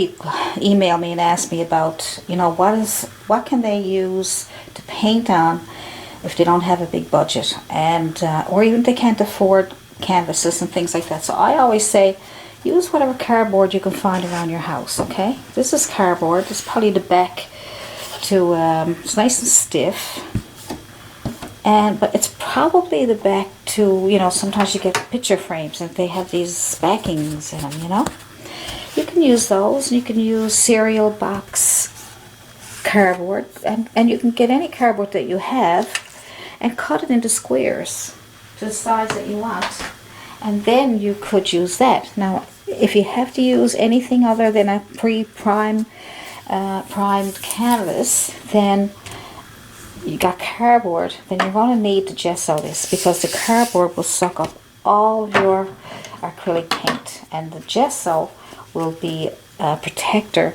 people email me and ask me about, you know, what can they use to paint on if they don't have a big budget, and or even they can't afford canvases and things like that. So I always say, use whatever cardboard you can find around your house. Okay, this is cardboard. It's probably the back to it's nice and stiff, but it's probably the back to, you know, sometimes you get picture frames and they have these backings in them, you know. You can use those. You can use cereal box cardboard, and you can get any cardboard that you have and cut it into squares to the size that you want, and then you could use that. Now, if you have to use anything other than a primed canvas, then you got cardboard, then you're going to need to gesso this, because the cardboard will suck up all your acrylic paint, and the gesso will be a protector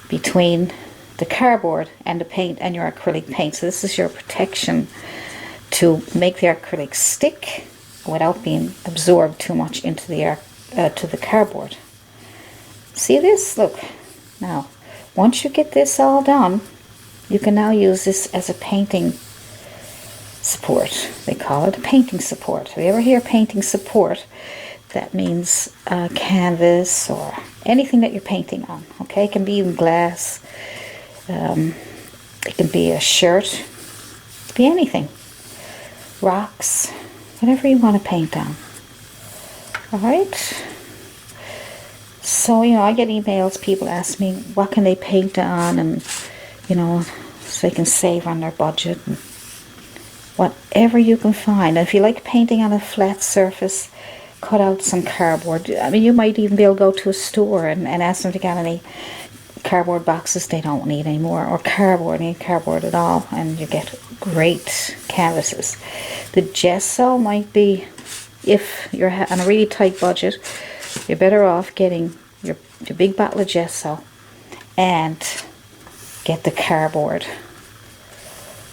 between the cardboard and the paint and your acrylic paint. So this is your protection to make the acrylic stick without being absorbed too much into the to the cardboard. See this? Look. Now, once you get this all done, you can now use this as a painting support. They call it a painting support. If you ever hear painting support, that means canvas or anything that you're painting on. Okay, it can be even glass. It can be a shirt. It can be anything. Rocks, whatever you want to paint on. Alright, so, you know, I get emails, people ask me what can they paint on, and, you know, so they can save on their budget, and whatever you can find. And if you like painting on a flat surface, cut out some cardboard. I mean, you might even be able to go to a store and ask them to get any cardboard boxes they don't need anymore, or any cardboard at all, and you get great canvases. The gesso might be, if you're on a really tight budget, you're better off getting your big bottle of gesso and get the cardboard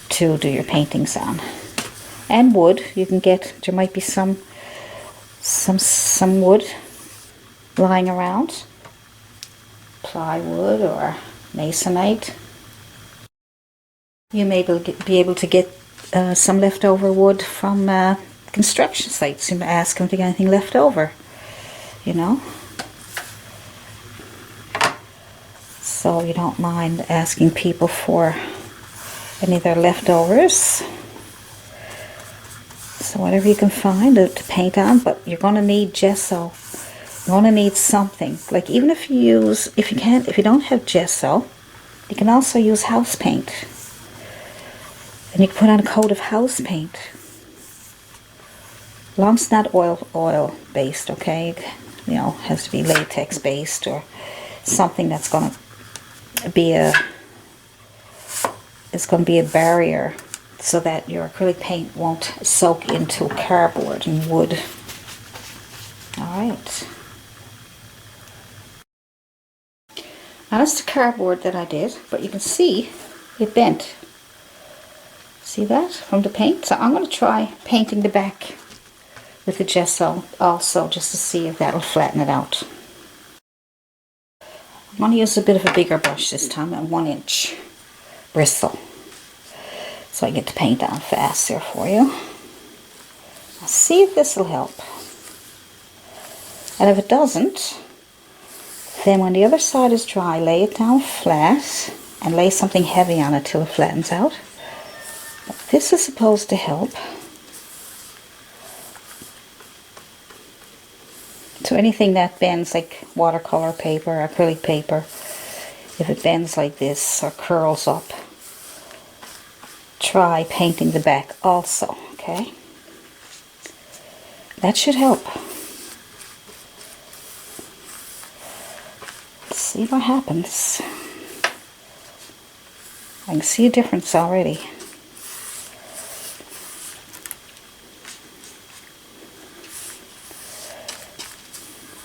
to do your paintings on. And wood, you can get, there might be some wood lying around, plywood or masonite. You may be able to get some leftover wood from construction sites. You ask them to get anything left over, you know. So you don't mind asking people for any of their leftovers. So whatever you can find to paint on, but you're going to need gesso. You're going to need something. Like, even if you don't have gesso, you can also use house paint. And you can put on a coat of house paint. As long as it's not oil based, okay? You know, it has to be latex based, or something that's going to be a barrier, so that your acrylic paint won't soak into cardboard and wood. Alright. Now that's the cardboard that I did, but you can see it bent. See that from the paint? So I'm going to try painting the back with the gesso also, just to see if that'll flatten it out. I'm going to use a bit of a bigger brush this time, a 1-inch Bristle, so I get to paint on faster for you. I'll see if this will help. And if it doesn't, then when the other side is dry, lay it down flat and lay something heavy on it till it flattens out. But this is supposed to help. So anything that bends, like watercolor paper, acrylic paper, if it bends like this or curls up, try painting the back also, okay? That should help. Let's see what happens. I can see a difference already.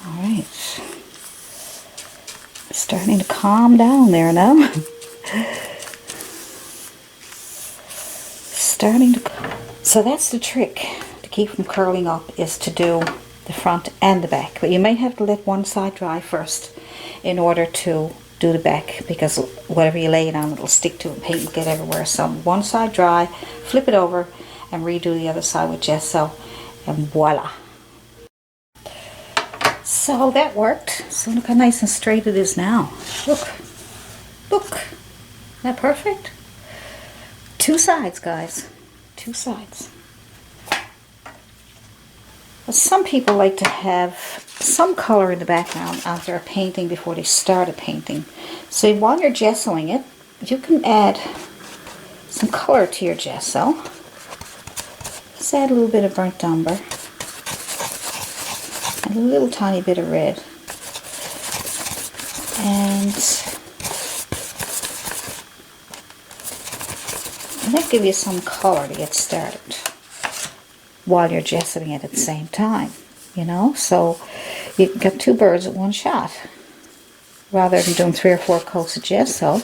Alright. It's starting to calm down there now. So that's the trick to keep from curling up, is to do the front and the back. But you might have to let one side dry first in order to do the back, because whatever you lay it on, it'll stick to it and paint will get everywhere. So one side dry, flip it over and redo the other side with gesso, and voila. So that worked. So look how nice and straight it is now. Look, look, isn't that perfect? Two sides, guys, two sides. But some people like to have some color in the background of their painting before they start a painting. So while you're gessoing it, you can add some color to your gesso. Just add a little bit of burnt umber and a little tiny bit of red. And that gives you some color to get started while you're gessoing it at the same time, you know. So you can get two birds with one shot, rather than doing 3 or 4 coats of gesso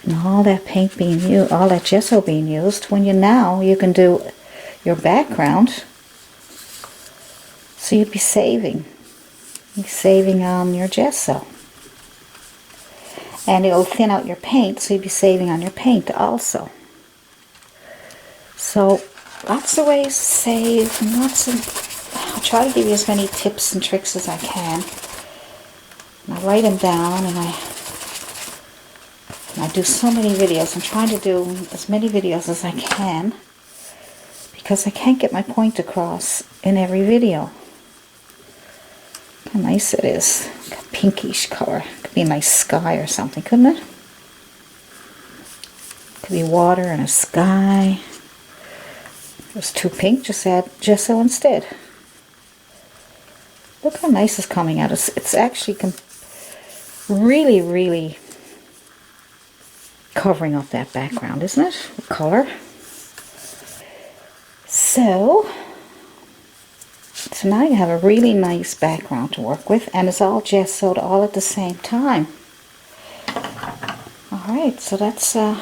and all that paint being used, all that gesso being used. When you can do your background, so you'd be saving on your gesso, and it'll thin out your paint, so you'd be saving on your paint also. So lots of ways to save, and I'll try to give you as many tips and tricks as I can. And I write them down, and I do so many videos. I'm trying to do as many videos as I can, because I can't get my point across in every video. How nice it is. Like a pinkish color. Could be a nice sky or something, couldn't it? Could be water and a sky. If it was too pink, just add gesso instead. Look how nice it's coming out. It's actually really, really covering up that background, isn't it? The color. So now you have a really nice background to work with, and it's all gessoed all at the same time. Alright, so that's a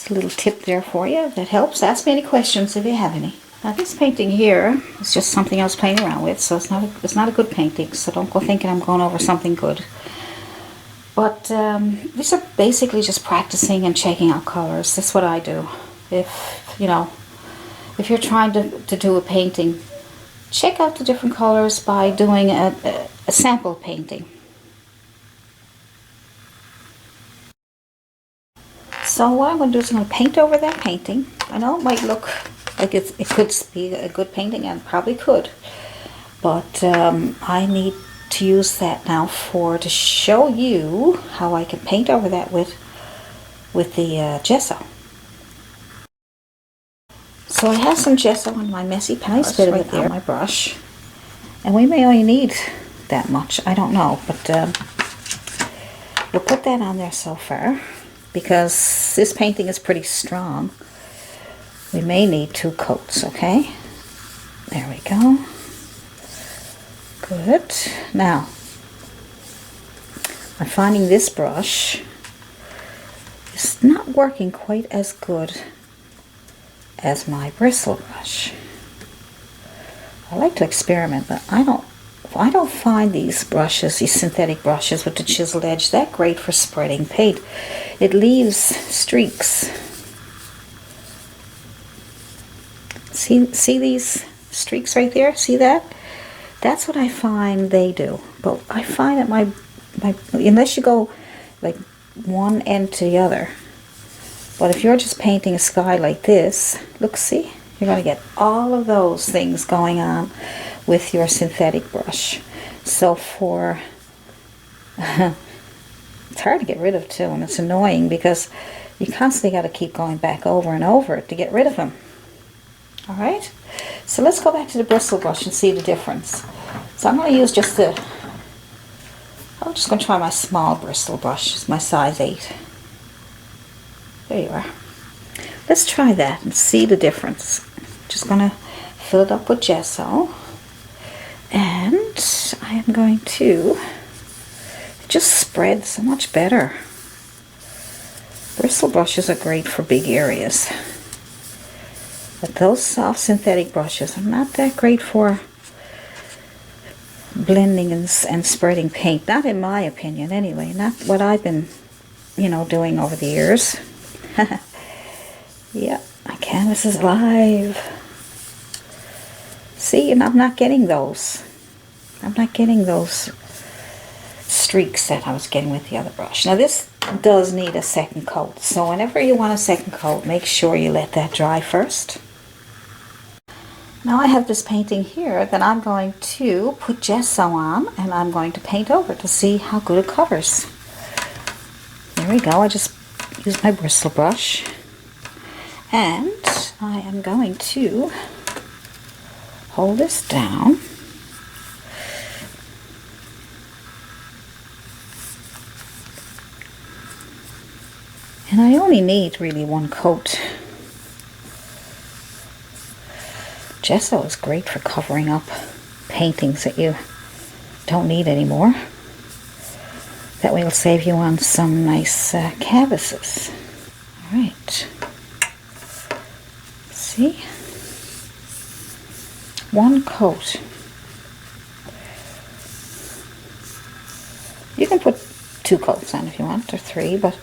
little tip there for you that helps. Ask me any questions if you have any. Now this painting here is just something I was playing around with, so it's not a good painting, so don't go thinking I'm going over something good. But these are basically just practicing and checking out colors. That's what I do. If you're trying to do a painting, check out the different colors by doing a sample painting. So what I'm going to do is I'm going to paint over that painting. I know it might look like it could be a good painting, and probably could, but I need to use that now to show you how I can paint over that with the gesso. So I have some gesso on my messy palette, bit of it there on my brush, and we may only need that much, I don't know, but we'll put that on there so far, because this painting is pretty strong. We may need 2 coats, okay? There we go. Good. Now, I'm finding this brush is not working quite as good as my bristle brush. I like to experiment, but I don't find these brushes, these synthetic brushes with the chiseled edge, that great for spreading paint. It leaves streaks. See these streaks right there? See that? That's what I find they do. But I find that my unless you go like one end to the other. But if you're just painting a sky like this, look, see? You're going to get all of those things going on with your synthetic brush. So it's hard to get rid of too, and it's annoying because you constantly got to keep going back over and over it to get rid of them. Alright, so let's go back to the bristle brush and see the difference. So I'm going to use I'm just going to try my small bristle brush. It's my size 8. There you are. Let's try that and see the difference. Just going to fill it up with gesso, and I am going to just spread so much better. Bristle brushes are great for big areas, but those soft synthetic brushes are not that great for blending and spreading paint. Not in my opinion anyway, not what I've been, you know, doing over the years. Yeah, my canvas is live. See, and I'm not getting those. I'm not getting those streaks that I was getting with the other brush. Now this does need a second coat, so whenever you want a second coat, make sure you let that dry first. Now I have this painting here that I'm going to put gesso on, and I'm going to paint over to see how good it covers. There we go. I just used my bristle brush, and I am going to hold this down. And I only need really one coat. Gesso is great for covering up paintings that you don't need anymore. That way it'll save you on some nice canvases. Alright. See? One coat. You can put 2 coats on if you want, or 3, but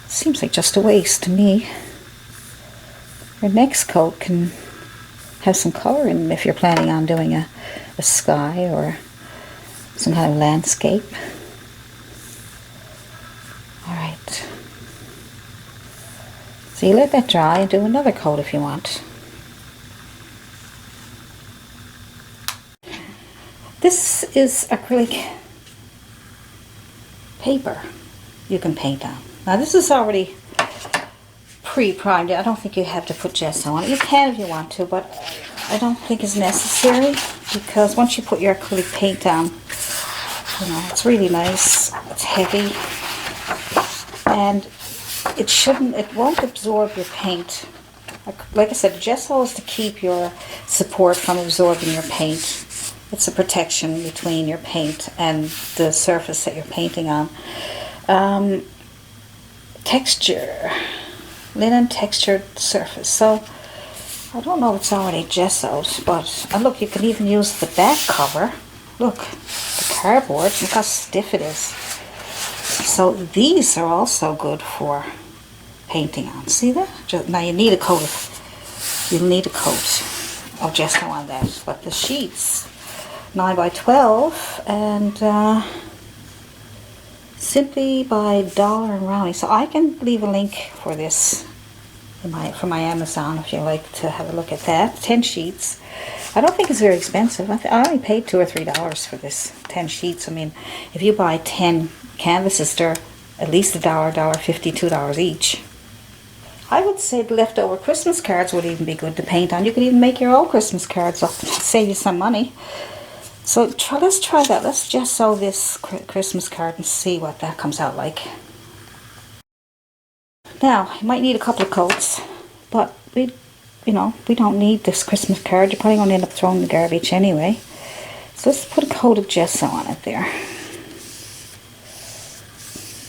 seems like just a waste to me. Your next coat can have some color in them if you're planning on doing a sky or some kind of landscape. Alright. So you let that dry and do another coat if you want. This is acrylic paper you can paint on. Now this is already pre-primed. I don't think you have to put gesso on it. You can if you want to, but I don't think it's necessary, because once you put your acrylic paint on, you know, it's really nice. It's heavy, and it won't absorb your paint. Like I said, gesso is to keep your support from absorbing your paint. It's a protection between your paint and the surface that you're painting on. Texture, linen textured surface. So I don't know if it's already gessoed, but look, you can even use the back cover. Look, the cardboard. Look how stiff it is. So these are also good for painting on. See that? Now you need a coat of gesso on that. But the sheets, 9 by 12, and simply by dollar and rounding. So I can leave a link for this for my Amazon if you like to have a look at that. 10 sheets. I don't think it's very expensive. I only paid $2 or $3 for this 10 sheets. I mean, if you buy 10 canvases, they're at least $1, $1.50, $2 each. I would say the leftover Christmas cards would even be good to paint on. You could even make your own Christmas cards up, save you some money. So let's try that. Let's gesso this Christmas card and see what that comes out like. Now, you might need a couple of coats, but we don't need this Christmas card. You're probably going to end up throwing in the garbage anyway. So let's put a coat of gesso on it there.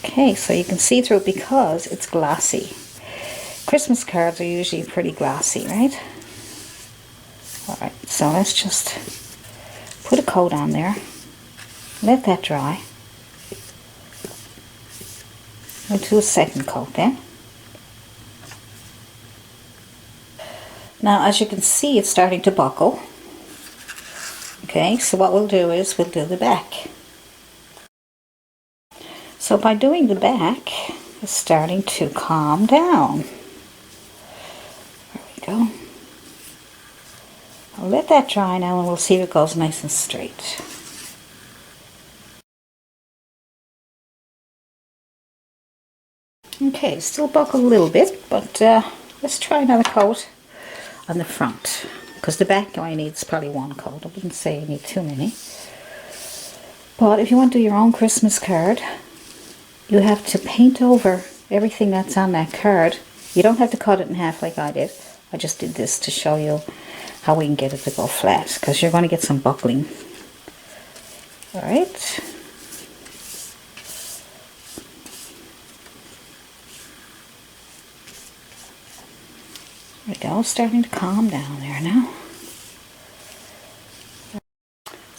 Okay, so you can see through it because it's glossy. Christmas cards are usually pretty glossy, right? Alright, so let's just put a coat on there. Let that dry. We'll do a second coat then. Now, as you can see, it's starting to buckle. Okay, so what we'll do is we'll do the back. So by doing the back, it's starting to calm down. There we go. I'll let that dry now and we'll see if it goes nice and straight. Okay, still buckled a little bit, but let's try another coat on the front, because the back only needs probably one coat. I wouldn't say you need too many. But if you want to do your own Christmas card, you have to paint over everything that's on that card. You don't have to cut it in half like I did. I just did this to show you how we can get it to go flat, because you're going to get some buckling. Alright. There we go, starting to calm down there now.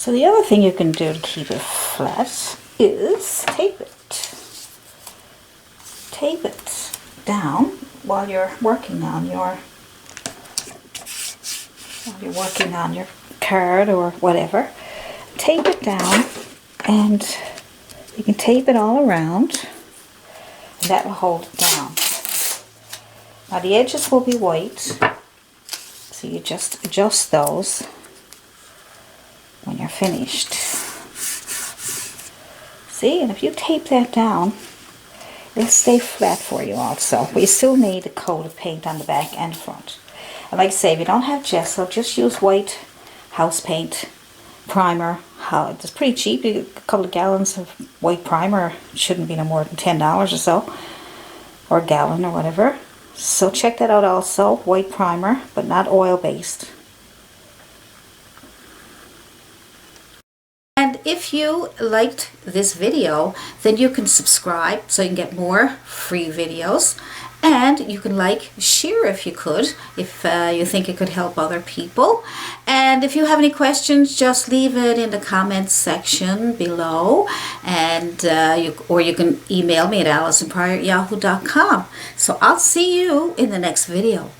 So the other thing you can do to keep it flat is tape it. Tape it down while you're working on your card or whatever. Tape it down, and you can tape it all around, and that will hold it down. Now the edges will be white, so you just adjust those when you're finished. See, and if you tape that down, it'll stay flat for you also. But you still need a coat of paint on the back and front. And like I say, if you don't have gesso, just use white house paint primer. It's pretty cheap. You get a couple of gallons of white primer. It shouldn't be no more than $10 or so, or a gallon or whatever. So check that out also. White primer, but not oil based. And if you liked this video, then you can subscribe so you can get more free videos. And you can like, share if you could, if you think it could help other people. And if you have any questions, just leave it in the comments section below. And you can email me at allisonprior@yahoo.com. So I'll see you in the next video.